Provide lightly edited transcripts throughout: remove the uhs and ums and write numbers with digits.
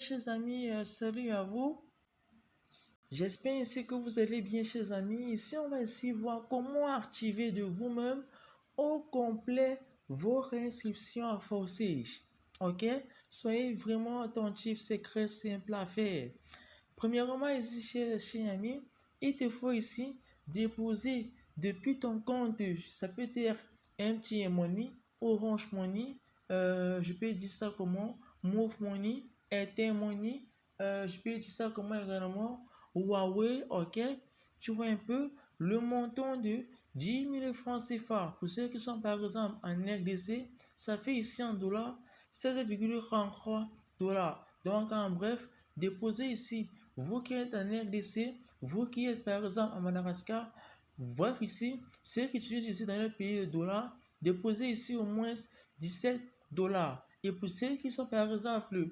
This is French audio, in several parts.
Chers amis, salut à vous. J'espère ainsi que vous allez bien, chers amis. Ici, on va ici voir comment activer de vous-même au complet vos réinscriptions à Forsage. Ok? Soyez vraiment attentifs, c'est très simple à faire. Premièrement, ici, chers amis, il te faut ici déposer depuis ton compte. Ça peut être MTN Money, Orange Money, je peux dire ça comment, Move Money, Airtel Money, je peux dire ça comment également, Huawei, ok. Tu vois un peu le montant de 10 000 francs CFA. Pour ceux qui sont par exemple en RDC, ça fait ici en dollars 16,33 dollars. Donc en bref, déposez ici. Vous qui êtes en RDC, vous qui êtes par exemple à Madagascar, bref ici, ceux qui utilisent ici dans le pays de dollars, déposez ici au moins 17 dollars. Et pour ceux qui sont par exemple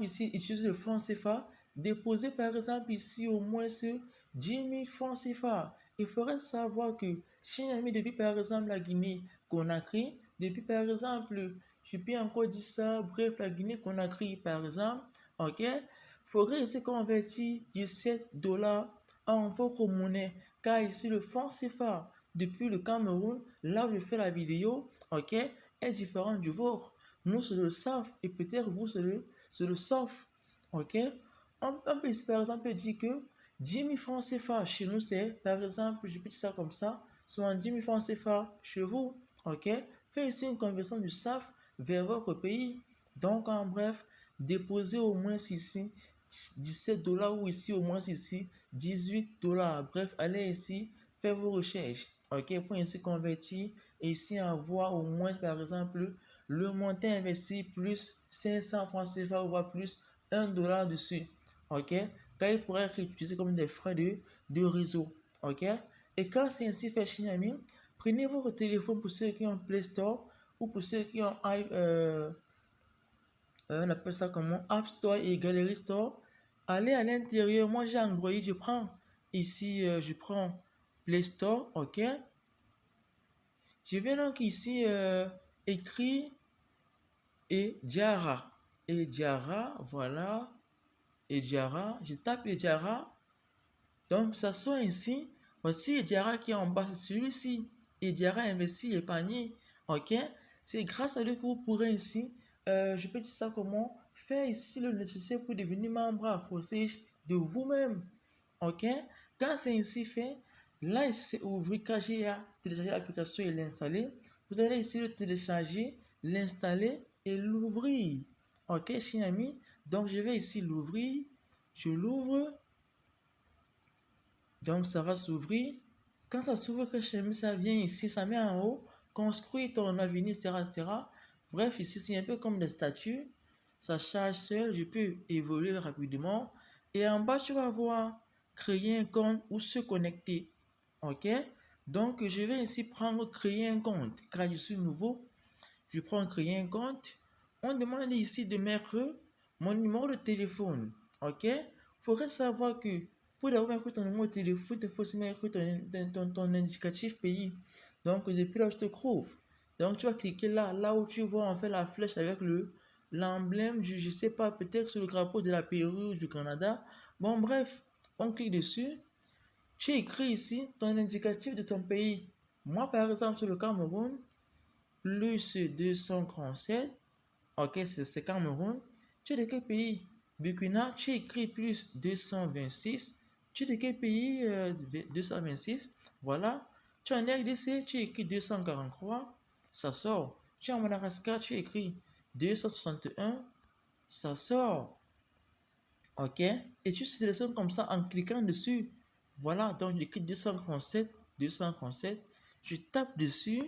ici utilisent le franc CFA, déposez par exemple ici au moins 10 000 francs CFA. Il faudrait savoir que chez ami depuis par exemple la Guinée Conakry, depuis par exemple, je peux encore dire ça, bref la Guinée Conakry par exemple, ok, il faudrait ici convertir 17 dollars en votre monnaie, car ici le franc CFA depuis le Cameroun, là où je fais la vidéo, ok, est différent du vôtre. Nous, c'est le savent et peut-être vous, c'est le savent. Ok? On peut, par exemple, dire que 10 000 francs CFA chez nous, c'est, par exemple, je peux dire ça comme ça, soit 10 000 francs CFA chez vous. Ok? Faites ici une conversion du SAF vers votre pays. Donc, en bref, déposez au moins ici 17 dollars ou ici au moins ici 18 dollars. Bref, allez ici, faites vos recherches. Ok? Pour ainsi convertir et ici avoir au moins, par exemple, le montant investi plus 500 francs CFA ou voire plus 1 dollar dessus. Ok? Car il pourrait être utilisé comme des frais de réseau. Ok? Et quand c'est ainsi fait, chez ami, prenez votre téléphone pour ceux qui ont Play Store ou pour ceux qui ont on appelle ça comment App Store et Gallery Store. Allez à l'intérieur. Moi j'ai Android, je prends ici, je prends Play Store. Ok? Je vais donc ici écrire et Diara. Et Diara, voilà. Et Diara, je tape et Diara. Donc, ça soit ainsi. Voici Diara qui est en bas, c'est celui-ci. Et Diara investi épargné. Ok? C'est grâce à lui que vous pourrez ici, je peux dire ça comment, faire ici le nécessaire pour devenir membre à Forsage de vous-même. Ok? Quand c'est ainsi fait, là, ici, c'est ouvrir KGA, télécharger l'application et l'installer. Vous allez ici le télécharger, l'installer et l'ouvrir. Ok, chers amis. Donc, je vais ici l'ouvrir. Je l'ouvre. Donc, ça va s'ouvrir. Quand ça s'ouvre, que chez amis, ça vient ici, ça met en haut. Construire ton avenir, etc., etc. Bref, ici, c'est un peu comme des statues. Ça charge seul. Je peux évoluer rapidement. Et en bas, tu vas voir créer un compte ou se connecter. Ok? Donc, je vais ici prendre créer un compte. Car je suis nouveau, je prends créer un compte. On demande ici de mettre mon numéro de téléphone. Ok? Il faudrait savoir que pour d'abord mettre ton numéro de téléphone, il faut aussi mettre ton indicatif pays. Donc, depuis là où je te trouve. Donc, tu vas cliquer là, là où tu vois en fait la flèche avec l'emblème du, je sais pas, peut-être sur le drapeau de la Pérou ou du Canada. Bon, bref, on clique dessus. Tu écris ici ton indicatif de ton pays. Moi, par exemple, sur le Cameroun, plus 237, ok, c'est Cameroun. Tu es de quel pays? Burkina, tu écris plus 226. Tu es de quel pays? 226. Voilà. Tu es en RDC, tu écris 243. Ça sort. Tu es en Madagascar, tu écris 261. Ça sort. Ok? Et tu sélectionnes comme ça en cliquant dessus. Voilà. Donc, j'écris 237, 237. Je tape dessus.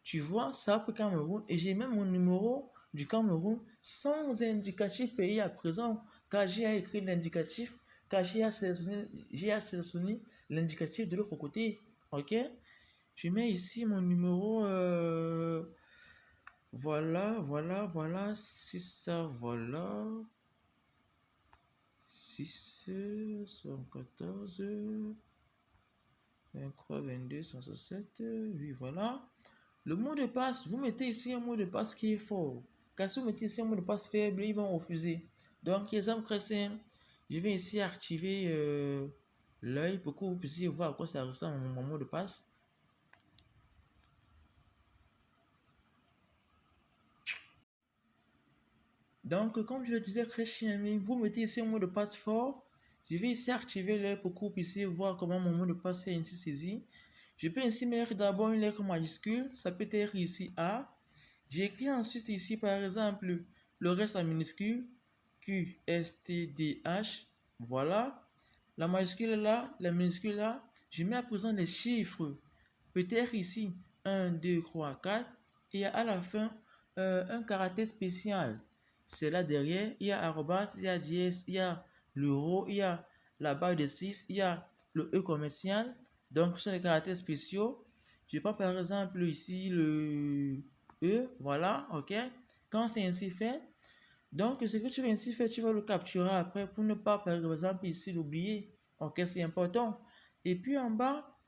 Tu vois, ça pour Cameroun. Et j'ai même mon numéro du Cameroun sans indicatif pays à présent. Car j'ai écrit l'indicatif, car j'ai sélectionné l'indicatif de l'autre côté. Ok? Je mets ici mon numéro. Voilà, voilà, voilà. C'est ça, voilà. 6, 114, 23, 22, 167. Oui, voilà. Le mot de passe, vous mettez ici un mot de passe qui est fort. Car si vous mettez ici un mot de passe faible, ils vont refuser. Donc, exemple très simple, je vais ici activer l'œil pour que vous puissiez voir à quoi ça ressemble mon mot de passe. Donc, comme je le disais très chiennement, vous mettez ici un mot de passe fort. Je vais ici activer l'œil pour que vous puissiez voir comment mon mot de passe est ainsi saisi. Je peux ainsi mettre d'abord une lettre majuscule. Ça peut être ici A. J'écris ensuite ici, par exemple, le reste en minuscule. Q, S, T, D, H. Voilà. La majuscule est là, la minuscule là. Je mets à présent les chiffres. Peut-être ici 1, 2, 3, 4. Et à la fin, un caractère spécial. C'est là derrière. Il y a arrobas, il y a dièse, il y a l'euro, il y a la barre de 6, il y a le E commercial. Donc, ce sont les caractères spéciaux. Je prends par exemple ici le E. Voilà, ok. Quand c'est ainsi fait, donc ce que tu vas ainsi faire, tu vas le capturer après pour ne pas, par exemple, ici l'oublier. Ok, c'est important. Et puis en bas,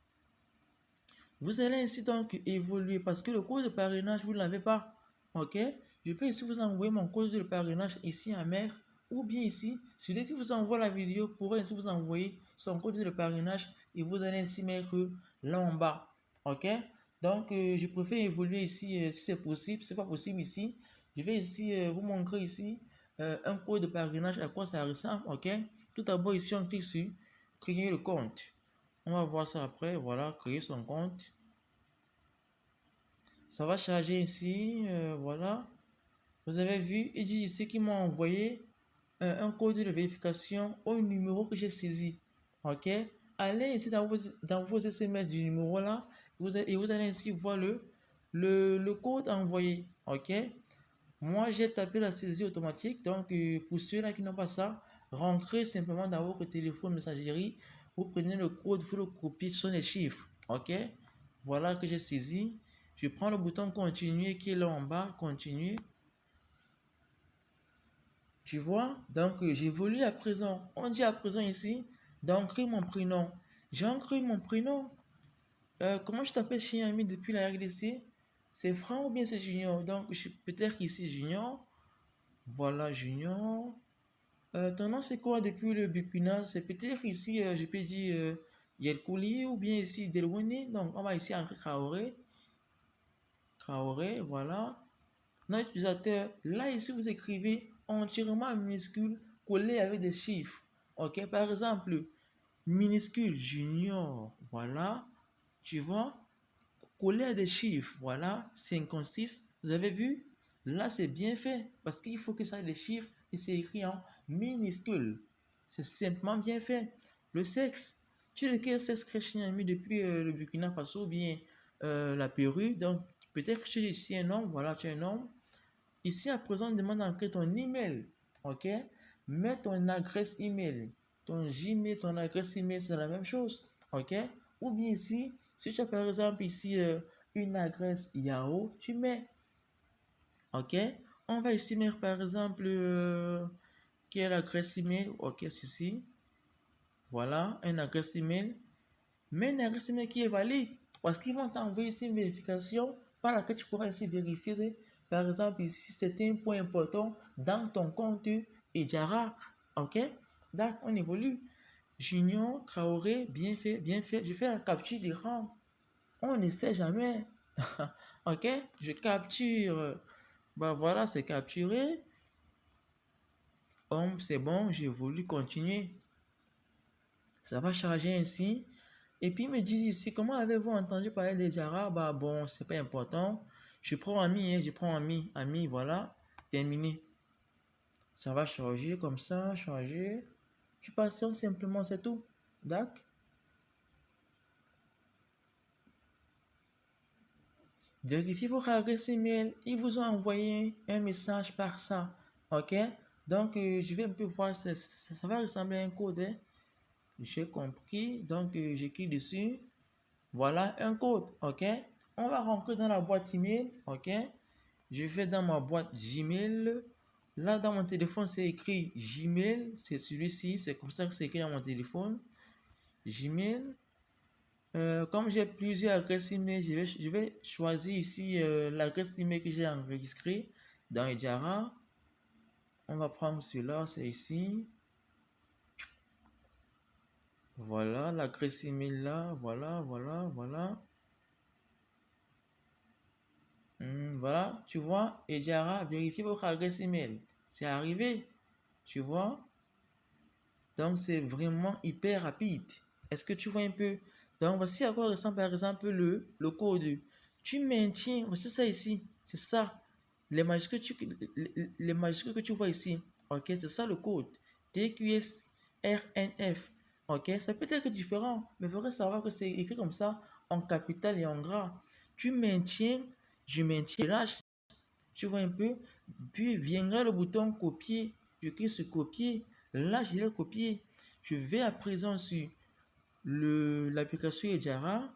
vous allez ainsi donc évoluer parce que le code de parrainage, vous ne l'avez pas. Ok? Je peux ici vous envoyer mon code de parrainage ici en mer ou bien ici, celui qui vous envoie la vidéo pourrait ainsi vous envoyer son code de parrainage et vous allez ainsi mettre là en bas. Ok? Donc, je préfère évoluer ici si c'est possible. Si c'est pas possible ici, je vais ici vous montrer ici un code de parrainage à quoi ça ressemble. Ok? Tout d'abord, ici, on clique sur créer le compte. On va voir ça après. Voilà, créer son compte. Ça va charger ici. Voilà. Vous avez vu, il dit ici qu'il m'a envoyé un code de vérification au numéro que j'ai saisi. Ok. Allez ici dans vos SMS du numéro là. Et vous allez ainsi voir le code envoyé. Ok. Moi, j'ai tapé la saisie automatique. Donc, pour ceux-là qui n'ont pas ça, rentrez simplement dans votre téléphone messagerie. Vous prenez le code, vous le copiez, ce sont les chiffres. OK? Voilà que j'ai saisi. Je prends le bouton continuer qui est là en bas. Continuer. Tu vois? Donc, j'évolue à présent. On dit à présent ici d'ancrer mon prénom. J'ai ancré mon prénom. Comment je t'appelle chez ami depuis la RDC? C'est Franck ou bien c'est Junior? Donc, peut-être ici Junior. Voilà, Junior. Ton nom, c'est quoi depuis le Burkina? C'est peut-être ici, je peux dire Yelkouli ou bien ici Delwini. Donc, on va ici entrer Traoré. Traoré, voilà. Notre utilisateur, là, ici, vous écrivez entièrement en minuscule, collé avec des chiffres. OK? Par exemple, minuscule junior, voilà. Tu vois? Collé à des chiffres, voilà. 56. Vous avez vu? Là, c'est bien fait parce qu'il faut que ça ait des chiffres et c'est écrit en minuscule. C'est simplement bien fait. Le sexe. Tu es de quel sexe chrétien mis depuis le Burkina Faso ou bien la Pérou. Donc, peut-être que tu es ici un homme. Voilà, tu es un homme. Ici, à présent, on demande d'entrer ton email. OK? Mets ton adresse email. Ton Gmail, ton adresse email, c'est la même chose. OK? Ou bien ici, si tu as par exemple ici une adresse Yahoo, tu mets. OK? On va ici mettre par exemple quelle adresse email. OK, ceci. Voilà, une adresse email. Mais une adresse email qui est valide. Parce qu'ils vont t'envoyer ici une vérification par laquelle tu pourras ici vérifier. Par exemple, ici, c'est un point important dans ton compte Ejara. OK? Donc, on évolue. Junior, Traoré, bien fait, bien fait. Je fais la capture d'écran. On ne sait jamais. OK? Je capture. Bah voilà, c'est capturé. C'est bon, j'ai voulu continuer. Ça va charger ainsi. Et puis, ils me disent ici, comment avez-vous entendu parler des Jara? Bah bon, c'est pas important. Je prends ami, hein, je prends ami. Ami, voilà. Terminé. Ça va charger comme ça, charger. Tu patientes simplement, c'est tout. D'accord? Vérifiez vos adresses email. Ils vous ont envoyé un message par ça. OK? Donc, je vais un peu voir. Ça va ressembler à un code. Hein? J'ai compris. Donc, j'écris dessus. Voilà un code. OK? On va rentrer dans la boîte email. OK? Je vais dans ma boîte Gmail. Là, dans mon téléphone, c'est écrit Gmail. C'est celui-ci. C'est comme ça que c'est écrit dans mon téléphone. Gmail. Comme j'ai plusieurs adresses email, je vais choisir ici l'adresse email que j'ai enregistrée. Dans Ejara, on va prendre celui-là, c'est ici. Voilà, l'adresse email là, voilà, voilà, voilà. Voilà, tu vois, Ejara, vérifiez votre adresse email. C'est arrivé, tu vois. Donc, c'est vraiment hyper rapide. Est-ce que tu vois un peu? Donc, voici à quoi ressemble par exemple le code. Tu maintiens, voici ça ici. C'est ça. Les majuscules que tu vois ici. Ok, c'est ça le code. TQSRNF. Ok, ça peut être différent, mais il faudrait savoir que c'est écrit comme ça en capital et en gras. Tu maintiens, je maintiens. Là, tu vois un peu. Puis viendra le bouton copier. Je clique sur copier. Là, je l'ai copié. Je vais à présent sur l'application Ejara.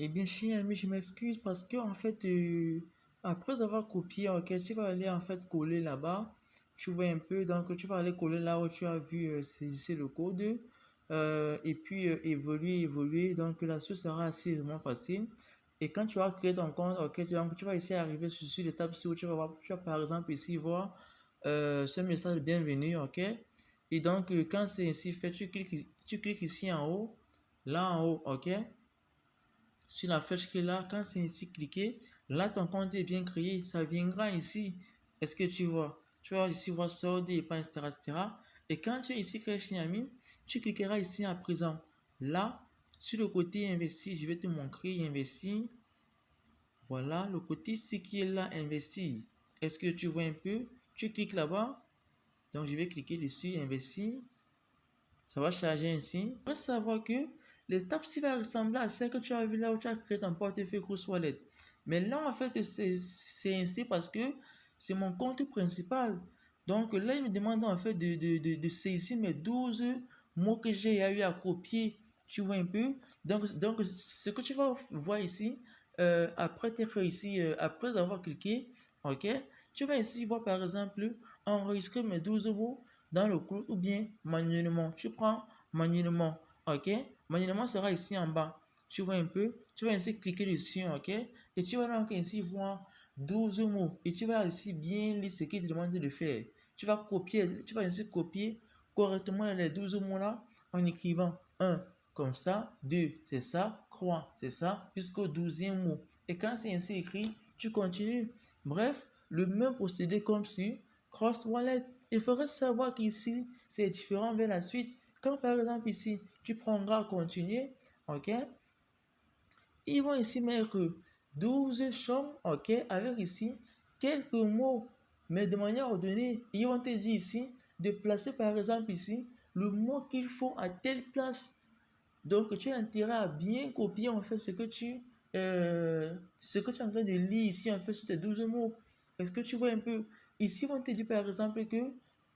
Eh bien, cher ami, je m'excuse parce que, en fait, après avoir copié, ok, tu vas aller en fait coller là-bas. Tu vois un peu, donc tu vas aller coller là où tu as vu saisir le code. Et puis évoluer. Donc là, ce sera assez vraiment facile. Et quand tu vas créer ton compte, ok, donc tu vas essayer d'arriver sur l'étape où tu vas voir, tu vas par exemple ici voir ce message de bienvenue, ok. Et donc, quand c'est ainsi fait, tu cliques ici en haut, là en haut, ok. Sur la flèche qui est là, quand c'est ici cliqué, là ton compte est bien créé, ça viendra ici. Est-ce que tu vois? Tu vas ici voir solde, épargne, etc., etc. Et quand tu es ici, ami, tu cliqueras ici à présent. Là, sur le côté investi, je vais te montrer investir. Voilà, le côté ici qui est là, investir. Est-ce que tu vois un peu? Tu cliques là-bas. Donc, je vais cliquer dessus, investir. Ça va charger ainsi. Il faut savoir que l'étape ci va ressembler à celle que tu as vu là où tu as créé ton portefeuille Cruise Wallet. Mais là, en fait, c'est ainsi parce que c'est mon compte principal. Donc là, il me demande en fait de saisir mes 12 mots que j'ai eu à copier. Tu vois un peu? Donc ce que tu vas voir ici, après t'être ici, après avoir cliqué, ok, tu vas ici voir par exemple enregistrer mes 12 mots dans le cloud ou bien manuellement. Tu prends manuellement, ok? Manuellement sera ici en bas. Tu vois un peu? Tu vas ici cliquer dessus, ok? Et tu vas donc ici voir 12 mots. Et tu vas ici bien lire ce qu'il te demande de faire. Tu vas copier, tu vas ici copier correctement les 12 mots là en écrivant 1 comme ça, 2 c'est ça, 3 c'est ça, jusqu'au 12e mot. Et quand c'est ainsi écrit, tu continues. Bref, le même procédé comme sur Cross Wallet. Il faudrait savoir qu'ici, c'est différent vers la suite. Quand par exemple ici, tu prendras continuer, ok, ils vont ici mettre 12 champs, ok, avec ici quelques mots, mais de manière ordonnée. Ils vont te dire ici de placer par exemple ici le mot qu'il faut à telle place. Donc, tu as intérêt à bien copier en fait ce que tu es en train de lire ici en fait sur tes 12 mots. Est-ce que tu vois un peu? Ici, on te dit par exemple que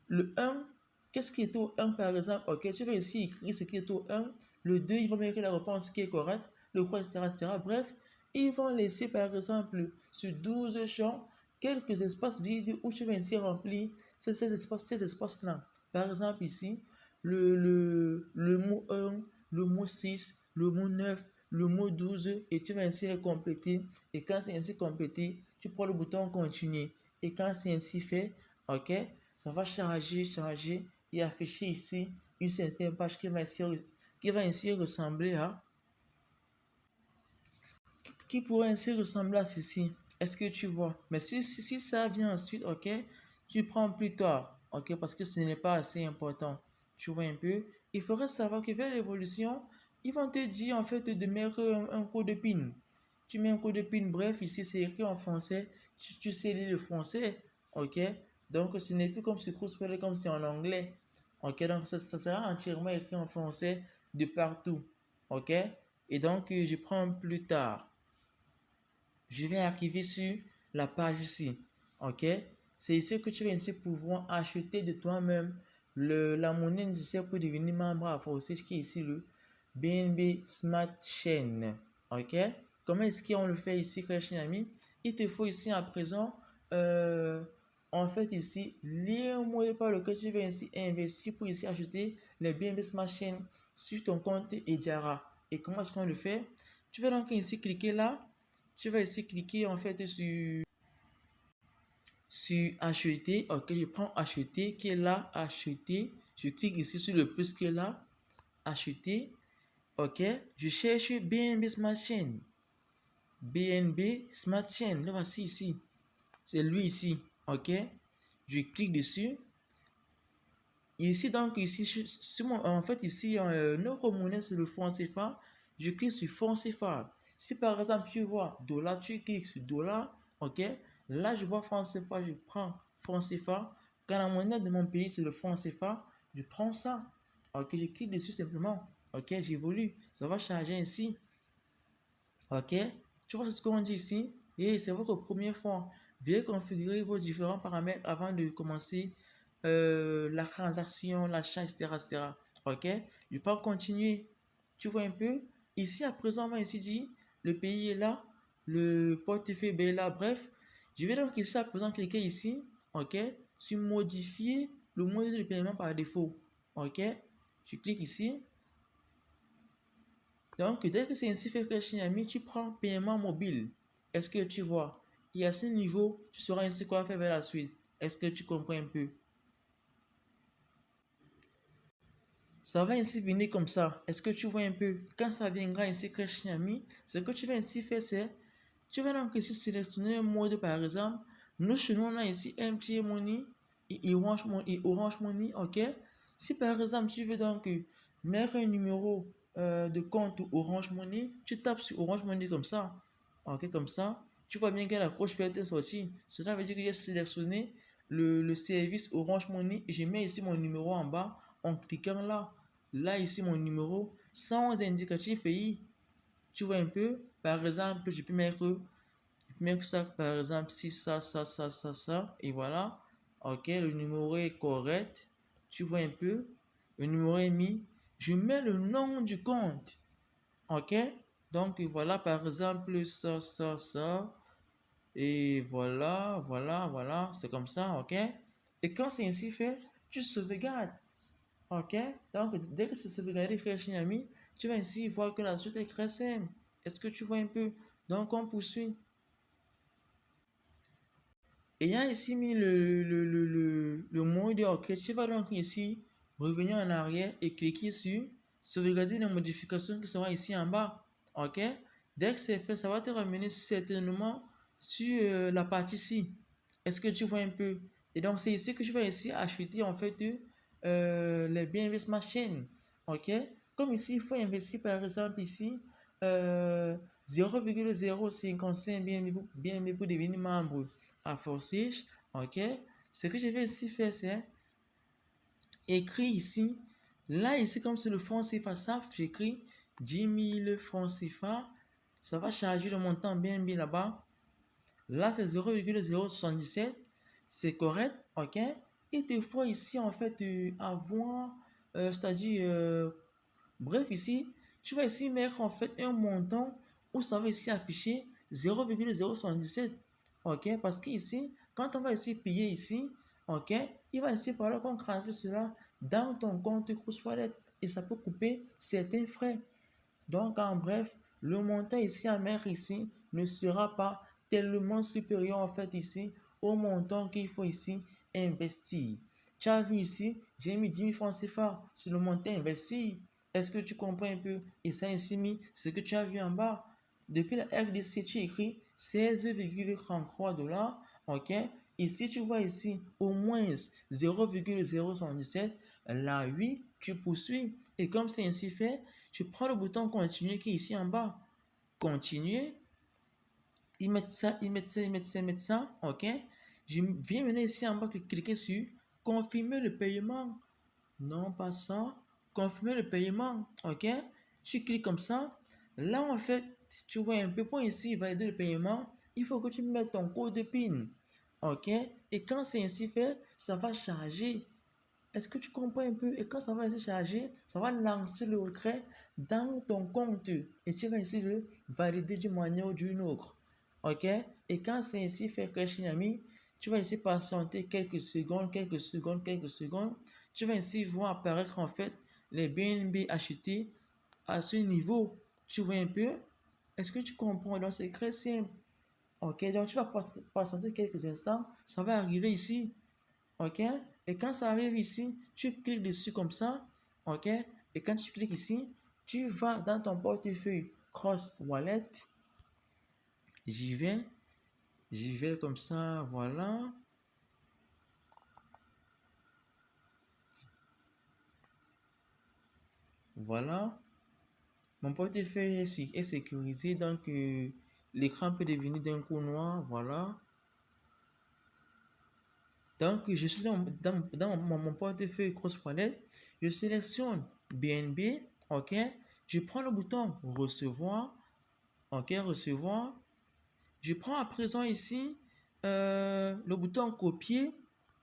le un, qu'est-ce qui est au un par exemple? Ok, tu vas ici écrire ce qui est au un. Le 2, ils vont mettre la réponse qui est correcte. Le 3, etc., etc. Bref, ils vont laisser par exemple sur 12 champs quelques espaces vides où tu vas ainsi remplir ces espaces-là. Par exemple ici, le mot un, le mot 6, le mot 9, le mot 12 et tu vas ainsi les compléter. Et quand c'est ainsi complété, tu prends le bouton continuer. Et quand c'est ainsi fait, ok, ça va charger et afficher ici une certaine page qui va ainsi ressembler à, qui pourrait ainsi ressembler à ceci. Est-ce que tu vois? Mais si ça vient ensuite, ok, tu prends plus tard, ok, parce que ce n'est pas assez important. Tu vois un peu? Il faudrait savoir que vers l'évolution, ils vont te dire en fait de mettre un code de PIN. Tu mets un code de PIN, bref, ici c'est écrit en français. Tu sais lire le français, ok? Donc ce n'est plus comme sur Crossplay, comme c'est en anglais. Ok, donc ça sera entièrement écrit en français de partout. Ok? Et donc je prends plus tard. Je vais arriver sur la page ici. Ok? C'est ici que tu vas ainsi pouvoir acheter de toi-même la monnaie nécessaire pour devenir membre à Force, qui est ici le BNB Smart Chain. Ok? Comment est-ce qu'on le fait ici, cher ami? Il te faut ici à présent, euh, en fait ici, lire le mot de passe lequel tu vas ici investir pour ici acheter les BNB Smart Chain sur ton compte Ediara. Et comment est-ce qu'on le fait? Tu vas donc ici cliquer là. Tu vas ici cliquer en fait sur acheter. Ok, je prends acheter qui est là, acheter. Je clique ici sur le plus qui est là, acheter. Ok, je cherche BNB Smart Chain. BNB Smart Chain, le voici ici. C'est lui ici. Ok, je clique dessus. Ici, donc, ici, en fait, ici, notre monnaie, c'est le franc CFA. Je clique sur franc CFA. Si par exemple, tu vois dollar, tu cliques sur dollar, ok. Là, je vois franc CFA, je prends franc CFA. Quand la monnaie de mon pays, c'est le franc CFA, je prends ça. Ok, je clique dessus simplement. Ok, j'évolue. Ça va charger ici. Ok, tu vois ce qu'on dit ici? Et c'est votre première fois. Veuillez configurer vos différents paramètres avant de commencer la transaction, l'achat, etc., etc. Ok, je peux continuer. Tu vois un peu? Ici, à présent, on va ici dire le pays est là, le portefeuille est là. Bref, je vais donc ici à présent cliquer ici. Ok, sur modifier le modèle de paiement par défaut. Ok, je clique ici. Donc, dès que c'est ainsi fait que Shinami, tu prends paiement mobile. Est-ce que tu vois? Et à ce niveau, tu sauras ainsi quoi faire vers la suite. Est-ce que tu comprends un peu? Ça va ainsi venir comme ça. Est-ce que tu vois un peu? Quand ça viendra ainsi que Shinami, ce que tu vas ainsi faire, c'est tu vas donc ici sélectionner un mode par exemple. Nous, chez nous, on a ici MTN Money et Orange Money, ok? Si par exemple, tu veux donc mettre un numéro de compte Orange Money, tu tapes sur Orange Money comme ça, ok? Comme ça, tu vois bien que la coche verte est sortie. Cela veut dire que j'ai sélectionné le service Orange Money et je mets ici mon numéro en bas en cliquant là. Là, ici, mon numéro sans indicatif pays. Tu vois un peu, par exemple, je peux mettre ça, par exemple, si ça, et voilà. Ok, le numéro est correct. Tu vois un peu, le numéro est mis. Je mets le nom du compte. Ok, donc voilà, par exemple, ça. Et voilà, c'est comme ça, ok. Et quand c'est ainsi fait, tu sauvegardes. Ok, donc dès que c'est sauvegardé, frère Shinami, tu vas ainsi voir que la suite est très simple. Est-ce que tu vois un peu? Donc on poursuit. Ayant ici mis le mode OK, tu vas donc ici revenir en arrière et cliquer sur sauvegarder les modifications qui seront ici en bas. OK? Dès que c'est fait, ça va te ramener certainement sur la partie ci. Est-ce que tu vois un peu? Et donc, c'est ici que tu vas ici acheter en fait les biens Smart Chain. OK? Comme ici, il faut investir par exemple ici 0,055 BNB pour devenir membre à forcer. Ok, ce que je vais ici faire, c'est écrire ici. Là, ici, comme c'est le franc CFA SAF, j'écris 10 000 francs CFA. Ça va charger le montant BNB là-bas. Là, c'est 0,077. C'est correct. Ok, il te faut ici, en fait, avoir, c'est-à-dire, bref, ici, tu vas ici mettre en fait un montant où ça va ici afficher 0,077. Ok, parce qu'ici, quand on va ici payer ici, ok, il va ici falloir qu'on transfère cela dans ton compte Cruz Wallet et ça peut couper certains frais. Donc, en bref, le montant ici à mettre ici ne sera pas tellement supérieur en fait ici au montant qu'il faut ici investir. Tu as vu ici, j'ai mis 10 000 francs CFA sur le montant investi. Est-ce que tu comprends un peu? Et ça ainsi mis ce que tu as vu en bas. Depuis la RDC, tu écris 16,33 dollars. Ok. Et si tu vois ici au moins 0,077, là oui, tu poursuis. Et comme c'est ainsi fait, je prends le bouton continuer qui est ici en bas. Continuer. Ils mettent ça, ils mettent ça. Ok. Je viens maintenant ici en bas, cliquer sur confirmer le paiement. Non, pas ça. Confirmer le paiement. Ok. Tu cliques comme ça. Là, en fait, tu vois un peu pour ici valider le paiement. Il faut que tu mettes ton code PIN. Ok. Et quand c'est ainsi fait, ça va charger. Est-ce que tu comprends un peu? Et quand ça va se charger, ça va lancer le retrait dans ton compte. Et tu vas essayer de valider d'une manière ou d'une autre. Ok? Et quand c'est ainsi fait, Shinami, Tu vas ici patienter quelques secondes, quelques secondes, quelques secondes. Tu vas ici voir apparaître en fait les BNB achetés à ce niveau. Tu vois un peu? Est-ce que tu comprends? Donc, c'est très simple. Ok, donc tu vas patienter quelques instants. Ça va arriver ici. Ok, et quand ça arrive ici, tu cliques dessus comme ça. Ok, et quand tu cliques ici, tu vas dans ton portefeuille Cross Wallet. J'y vais comme ça. Voilà. Voilà. Mon portefeuille est sécurisé, donc l'écran peut devenir d'un coup noir. Voilà. Donc, je suis dans mon portefeuille Cross Wallet. Je sélectionne BNB. OK. Je prends le bouton recevoir. OK, recevoir. Je prends à présent ici le bouton copier.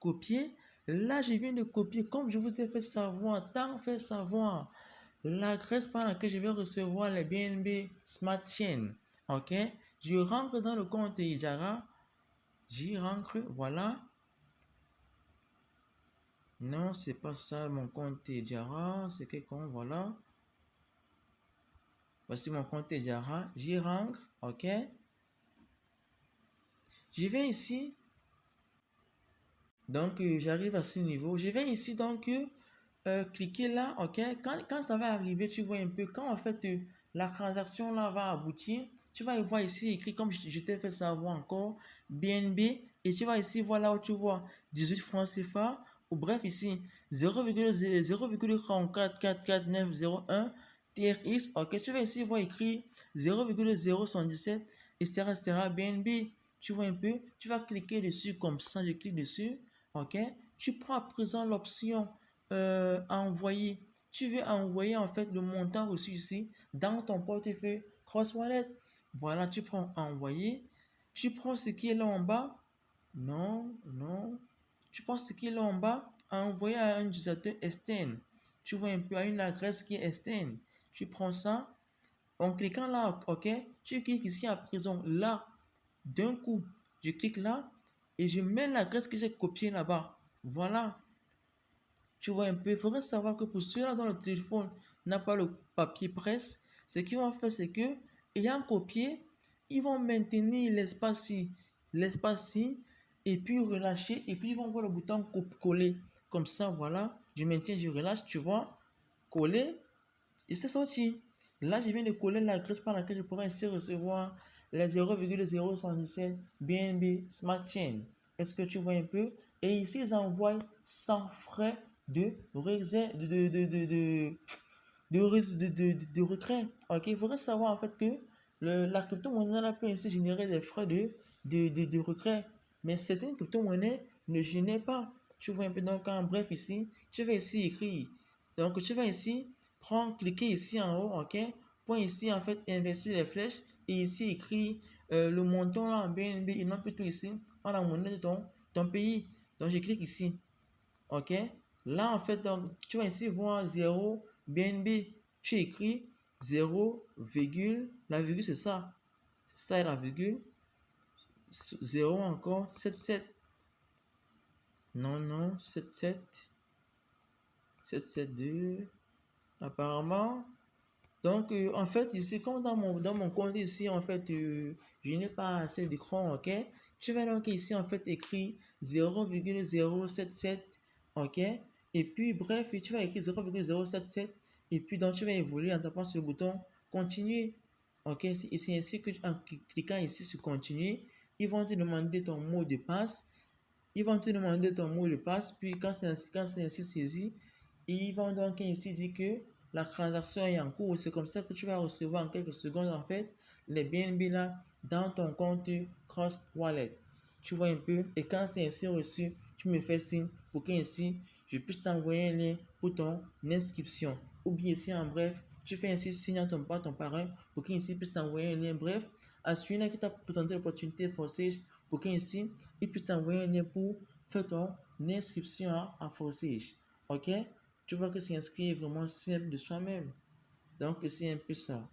Copier. Là, je viens de copier. Comme je vous ai fait savoir, tant fait savoir l'adresse par laquelle je vais recevoir les BNB Smart Chain. OK. Je rentre dans le compte Ijara. J'y rentre. Voilà. Non, c'est pas ça mon compte Ijara. C'est quel compte? Voilà. Voici mon compte Ijara. J'y rentre. OK. Je vais ici. Donc, j'arrive à ce niveau. Je vais ici, donc, cliquer là. OK. Quand ça va arriver, tu vois un peu. Quand en fait, la transaction là va aboutir, tu vas y voir ici écrit comme je t'ai fait savoir encore BNB. Et tu vas ici, voilà où tu vois 18 francs CFA. Ou bref, ici 0,034444901 TRX. OK. Tu vas ici voir écrit 0,017, etc. BNB. Tu vois un peu. Tu vas cliquer dessus comme ça. Je clique dessus. OK. Tu prends à présent l'option envoyer. Tu veux envoyer en fait le montant reçu ici dans ton portefeuille Cross Wallet. Voilà, tu prends envoyer. Tu prends ce qui est là en bas. Non, non. Tu prends ce qui est là en bas. Envoyer à un utilisateur externe. Tu vois un peu à une adresse qui est externe. Tu prends ça. En cliquant là, OK. Tu cliques ici à présent là. D'un coup, je clique là et je mets l'adresse que j'ai copiée là-bas. Voilà. Tu vois un peu, il faudrait savoir que pour ceux-là dont le téléphone n'a pas le papier presse, ce qu'ils vont faire, c'est que, ayant copié, ils vont maintenir l'espace-ci, et puis relâcher, et puis ils vont voir le bouton coller. Comme ça, voilà, je maintiens, je relâche, tu vois, coller, et c'est sorti. Là, je viens de coller l'adresse par laquelle je pourrais ainsi recevoir les 0,077 BNB Smart Chain. Est-ce que tu vois un peu? Et ici, ils envoient sans frais de retrait. Ok, il faudrait savoir en fait que la crypto-monnaie peut ainsi générer des frais de retrait. Mais certaines crypto-monnaies ne génèrent pas. Tu vois un peu, donc en bref ici, tu vas ici écrire. Donc tu vas ici prendre, cliquer ici en haut, ok? Point ici en fait investir les flèches et ici écrire le montant là en BNB et non plutôt ici en la monnaie de ton pays. Donc je clique ici. OK? Là, en fait, donc, tu vas ici voir 0 BNB. Tu écris 0, la virgule, c'est ça. C'est ça, la virgule. 0 encore, 77. Non, non, 772. Apparemment. Donc, en fait, ici, comme dans mon compte ici, en fait, je n'ai pas assez d'écran, ok? Tu vas donc ici, en fait, écrire 0,077, ok? Et puis, bref, tu vas écrire 0,077, et puis, donc, tu vas évoluer en tapant sur le bouton continuer, ok? C'est ainsi que, en cliquant ici sur continuer, ils vont te demander ton mot de passe, puis quand c'est ainsi saisi, ils vont donc ici dire que la transaction est en cours. C'est comme ça que tu vas recevoir en quelques secondes en fait les BNB là dans ton compte Cross Wallet. Tu vois un peu. Et quand c'est ainsi reçu, tu me fais signe pour qu'ainsi je puisse t'envoyer un lien pour ton inscription. Ou bien ici en bref, tu fais ainsi signe à ton parrain pour qu'ainsi puisse t'envoyer un lien. Bref, à celui-là qui t'a présenté l'opportunité Forsage pour qu'ainsi il puisse t'envoyer un lien pour faire ton inscription à Forsage. Ok? Tu vois que c'est inscrit vraiment simple de soi-même. Donc, c'est un peu ça.